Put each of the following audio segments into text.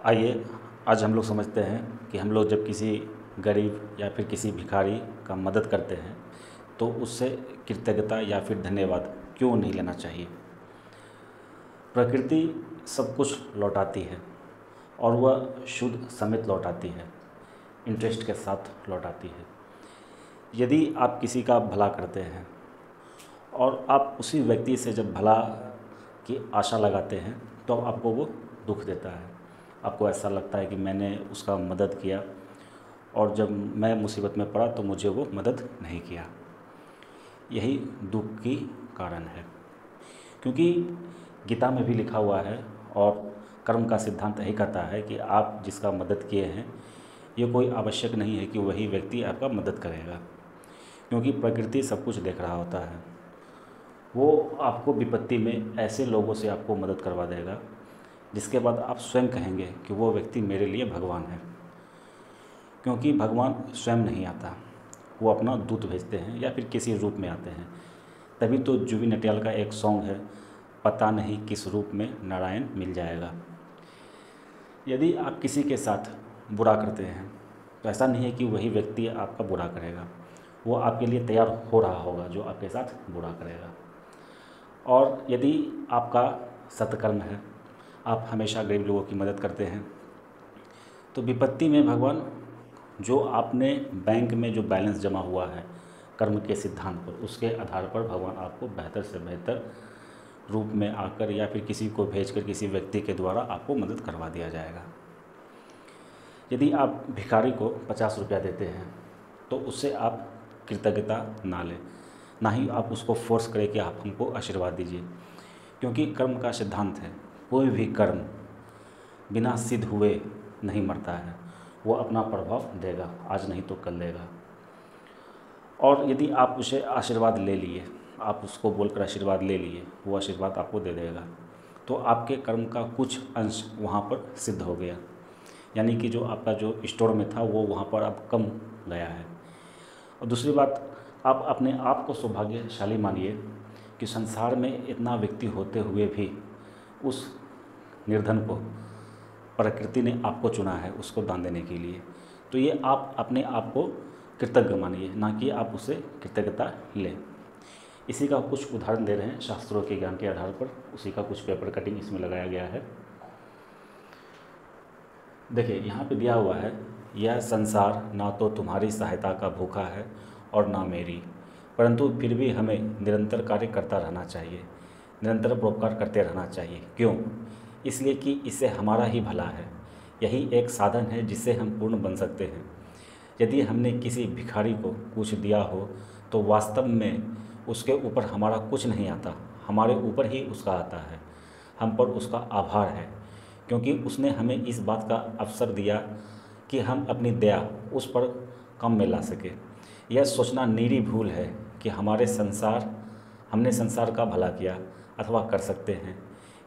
आइए आज हम लोग समझते हैं कि हम लोग जब किसी गरीब या फिर किसी भिखारी का मदद करते हैं तो उससे कृतज्ञता या फिर धन्यवाद क्यों नहीं लेना चाहिए। प्रकृति सब कुछ लौटाती है और वह शुद्ध समेत लौटाती है, इंटरेस्ट के साथ लौटाती है। यदि आप किसी का भला करते हैं और आप उसी व्यक्ति से जब भला की आशा लगाते हैं तो आपको वो दुख देता है। आपको ऐसा लगता है कि मैंने उसका मदद किया और जब मैं मुसीबत में पड़ा तो मुझे वो मदद नहीं किया। यही दुख की कारण है, क्योंकि गीता में भी लिखा हुआ है और कर्म का सिद्धांत यही कहता है कि आप जिसका मदद किए हैं ये कोई आवश्यक नहीं है कि वही व्यक्ति आपका मदद करेगा, क्योंकि प्रकृति सब कुछ देख रहा होता है। वो आपको विपत्ति में ऐसे लोगों से आपको मदद करवा देगा जिसके बाद आप स्वयं कहेंगे कि वो व्यक्ति मेरे लिए भगवान है, क्योंकि भगवान स्वयं नहीं आता, वो अपना दूत भेजते हैं या फिर किसी रूप में आते हैं। तभी तो जुबिन नटियाल का एक सॉन्ग है, पता नहीं किस रूप में नारायण मिल जाएगा। यदि आप किसी के साथ बुरा करते हैं तो ऐसा नहीं है कि वही व्यक्ति आपका बुरा करेगा, वो आपके लिए तैयार हो रहा होगा जो आपके साथ बुरा करेगा। और यदि आपका सत्कर्म है, आप हमेशा गरीब लोगों की मदद करते हैं, तो विपत्ति में भगवान जो आपने बैंक में जो बैलेंस जमा हुआ है कर्म के सिद्धांत पर, उसके आधार पर भगवान आपको बेहतर से बेहतर रूप में आकर या फिर किसी को भेजकर किसी व्यक्ति के द्वारा आपको मदद करवा दिया जाएगा। यदि आप भिखारी को 50 रुपया देते हैं तो उससे आप कृतज्ञता ना लें, ना ही आप उसको फोर्स करें कि आप हमको आशीर्वाद दीजिए, क्योंकि कर्म का सिद्धांत है कोई भी कर्म बिना सिद्ध हुए नहीं मरता है, वो अपना प्रभाव देगा, आज नहीं तो कल देगा। और यदि आप उसे आशीर्वाद ले लिए, आप उसको बोलकर आशीर्वाद ले लिए, वो आशीर्वाद आपको दे देगा, तो आपके कर्म का कुछ अंश वहाँ पर सिद्ध हो गया, यानी कि जो आपका जो स्टोर में था वो वहाँ पर अब कम गया है। और दूसरी बात, आप अपने आप को सौभाग्यशाली मानिए कि संसार में इतना व्यक्ति होते हुए भी उस निर्धन को प्रकृति ने आपको चुना है उसको दान देने के लिए। तो ये आप अपने आप को कृतज्ञ मानिए, ना कि आप उसे कृतज्ञता लें। इसी का कुछ उदाहरण दे रहे हैं शास्त्रों के ज्ञान के आधार पर, उसी का कुछ पेपर कटिंग इसमें लगाया गया है। देखिए यहाँ पे दिया हुआ है, यह संसार ना तो तुम्हारी सहायता का भूखा है और ना मेरी, परंतु फिर भी हमें निरंतर कार्य करता रहना चाहिए, निरंतर परोपकार करते रहना चाहिए। क्यों? इसलिए कि इससे हमारा ही भला है, यही एक साधन है जिससे हम पूर्ण बन सकते हैं। यदि हमने किसी भिखारी को कुछ दिया हो तो वास्तव में उसके ऊपर हमारा कुछ नहीं आता, हमारे ऊपर ही उसका आता है। हम पर उसका आभार है, क्योंकि उसने हमें इस बात का अवसर दिया कि हम अपनी दया उस पर कम में ला सके। यह सोचना निरी भूल है कि हमने संसार का भला किया अथवा कर सकते हैं,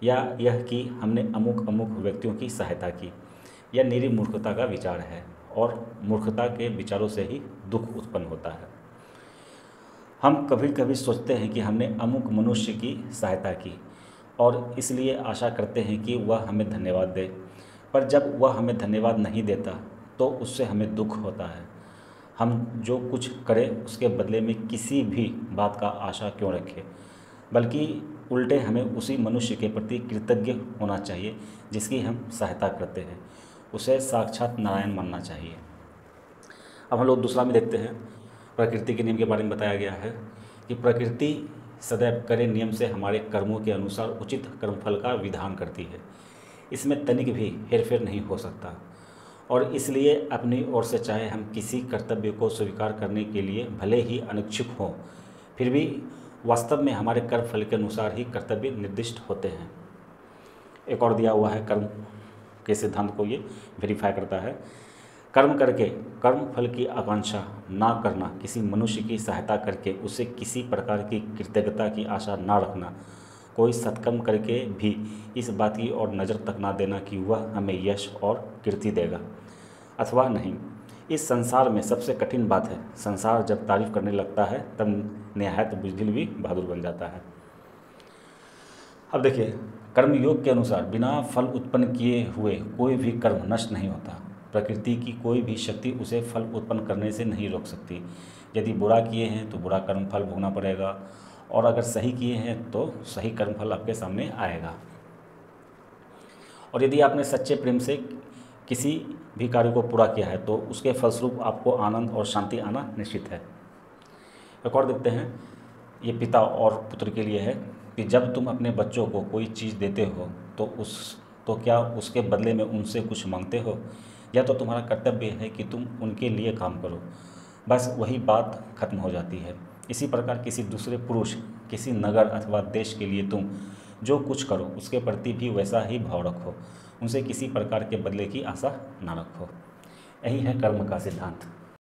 या यह कि हमने अमुक अमुक व्यक्तियों की सहायता की। यह निरी मूर्खता का विचार है और मूर्खता के विचारों से ही दुख उत्पन्न होता है। हम कभी कभी सोचते हैं कि हमने अमुक मनुष्य की सहायता की और इसलिए आशा करते हैं कि वह हमें धन्यवाद दे, पर जब वह हमें धन्यवाद नहीं देता तो उससे हमें दुख होता है। हम जो कुछ करें उसके बदले में किसी भी बात का आशा क्यों रखें, बल्कि उल्टे हमें उसी मनुष्य के प्रति कृतज्ञ होना चाहिए जिसकी हम सहायता करते हैं, उसे साक्षात नारायण मानना चाहिए। अब हम लोग दूसरा में देखते हैं, प्रकृति के नियम के बारे में बताया गया है कि प्रकृति सदैव करे नियम से हमारे कर्मों के अनुसार उचित कर्मफल का विधान करती है, इसमें तनिक भी हेरफेर नहीं हो सकता। और इसलिए अपनी ओर से चाहे हम किसी कर्तव्य को स्वीकार करने के लिए भले ही अनिच्छुक हों, फिर भी वास्तव में हमारे कर्म फल के अनुसार ही कर्तव्य निर्दिष्ट होते हैं। एक और दिया हुआ है, कर्म के सिद्धांत को ये वेरीफाई करता है। कर्म करके कर्म फल की आकांक्षा ना करना, किसी मनुष्य की सहायता करके उसे किसी प्रकार की कृतज्ञता की आशा ना रखना, कोई सत्कर्म करके भी इस बात की ओर नज़र तक ना देना कि वह हमें यश और कीर्ति देगा अथवा नहीं। इस संसार में सबसे कठिन बात है, संसार जब तारीफ करने लगता है तब निहायत बुज़दिल भी बहादुर बन जाता है। अब देखिए, कर्मयोग के अनुसार बिना फल उत्पन्न किए हुए कोई भी कर्म नष्ट नहीं होता। प्रकृति की कोई भी शक्ति उसे फल उत्पन्न करने से नहीं रोक सकती। यदि बुरा किए हैं तो बुरा कर्म फल भोगना पड़ेगा, और अगर सही किए हैं तो सही कर्म फल आपके सामने आएगा। और यदि आपने सच्चे प्रेम से किसी भी कार्य को पूरा किया है तो उसके फलस्वरूप आपको आनंद और शांति आना निश्चित है। एक और देखते हैं, ये पिता और पुत्र के लिए है कि जब तुम अपने बच्चों को कोई चीज़ देते हो तो क्या उसके बदले में उनसे कुछ मांगते हो, या तो तुम्हारा कर्तव्य है कि तुम उनके लिए काम करो, बस वही बात खत्म हो जाती है। इसी प्रकार किसी दूसरे पुरुष, किसी नगर अथवा देश के लिए तुम जो कुछ करो उसके प्रति भी वैसा ही भाव रखो, उनसे किसी प्रकार के बदले की आशा न रखो। यही है कर्म का सिद्धांत।